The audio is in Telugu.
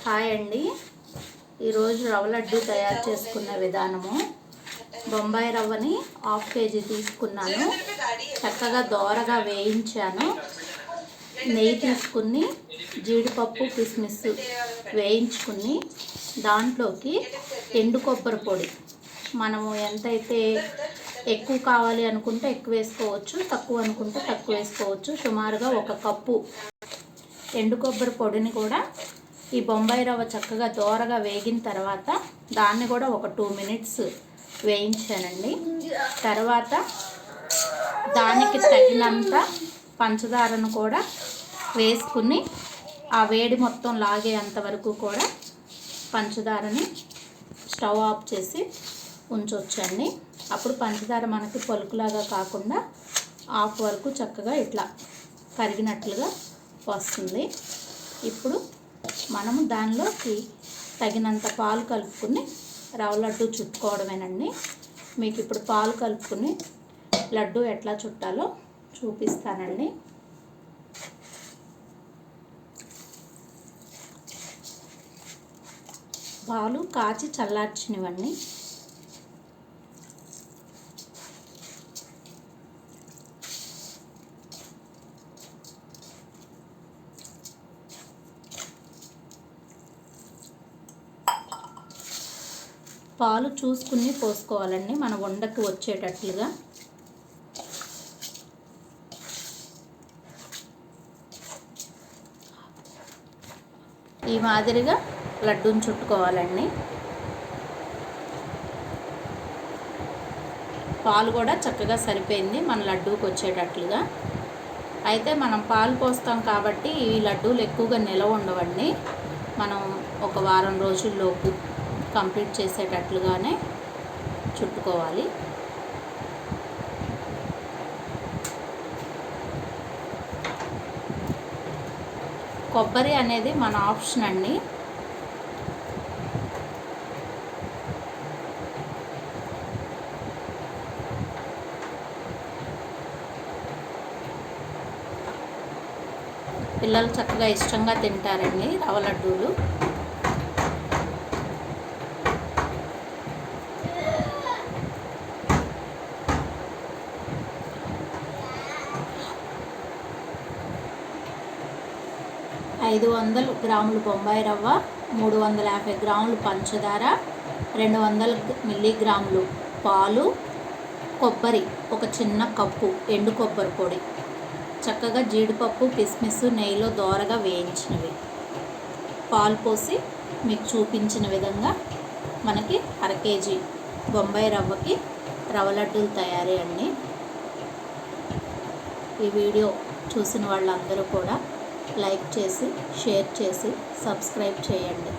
హాయ్ అండి. ఈరోజు రవ్వ లడ్డు తయారు చేసుకునే విధానము. బొంబాయి రవ్వని హాఫ్ కేజీ తీసుకున్నాను. చక్కగా దోరగా వేయించాను. నెయ్యి తీసుకుని జీడిపప్పు కిస్మిస్ వేయించుకుని దాంట్లోకి ఎండు కొబ్బరి పొడి మనము ఎంతైతే ఎక్కువ కావాలి అనుకుంటే ఎక్కువ వేసుకోవచ్చు, తక్కువ అనుకుంటే తక్కువ వేసుకోవచ్చు. సుమారుగా 1 కప్పు ఎండు కొబ్బరి పొడిని కూడా ఈ బొంబాయి రవ్వ చక్కగా దోరగా వేగిన తర్వాత దాన్ని కూడా ఒక 2 మినిట్స్ వేయించానండి. తర్వాత దానికి తగినంత పంచదారను కూడా వేసుకుని ఆ వేడి మొత్తం లాగేంత వరకు కూడా పంచదారని స్టవ్ ఆఫ్ చేసి ఉంచొచ్చండి. అప్పుడు పంచదార మనకి పలుకులాగా కాకుండా ఆఫ్ వరకు చక్కగా ఇట్లా కరిగినట్లుగా వస్తుంది. ఇప్పుడు మనము దానిలోకి తగినంత పాలు కలుపుకుని రవ్వ లడ్డు చుట్టుకోవడమేనండి. మీకు ఇప్పుడు పాలు కలుపుకుని లడ్డు ఎట్లా చుట్టాలో చూపిస్తానండి. పాలు కాచి చల్లార్చినవన్నీ పాలు చూసుకుని పోసుకోవాలండి, మన వండకు వచ్చేటట్లుగా. ఈ మాదిరిగా లడ్డూని చుట్టుకోవాలండి. పాలు కూడా చక్కగా సరిపోయింది మన లడ్డూకి వచ్చేటట్లుగా. అయితే మనం పాలు పోస్తాం కాబట్టి ఈ లడ్డూలు ఎక్కువగా నిలవ ఉండవండి. మనం ఒక వారం రోజుల్లోపు కంప్లీట్ చేసేటట్లుగానే చుట్టుకోవాలి. కొబ్బరి అనేది మన ఆప్షన్ అండి. పిల్లలు చక్కగా ఇష్టంగా తింటారండి రవ్వ లడ్డూలు. ఐదు 500 గ్రాములు బొంబాయి రవ్వ, 350 గ్రాములు పంచదార, 200 మిల్లీగ్రాములు పాలు, కొబ్బరి ఒక చిన్న కప్పు ఎండు కొబ్బరి పొడి, చక్కగా జీడిపప్పు కిస్మిస్ నెయ్యిలో దోరగా వేయించినవి, పాలు పోసి మీకు చూపించిన విధంగా మనకి 1/2 కేజీ బొంబాయి రవ్వకి రవ్వ లడ్డూలు తయారీ అండి. ఈ వీడియో చూసిన వాళ్ళందరూ కూడా లైక్ చేసి, షేర్ చేసి, సబ్స్క్రైబ్ చేయండి.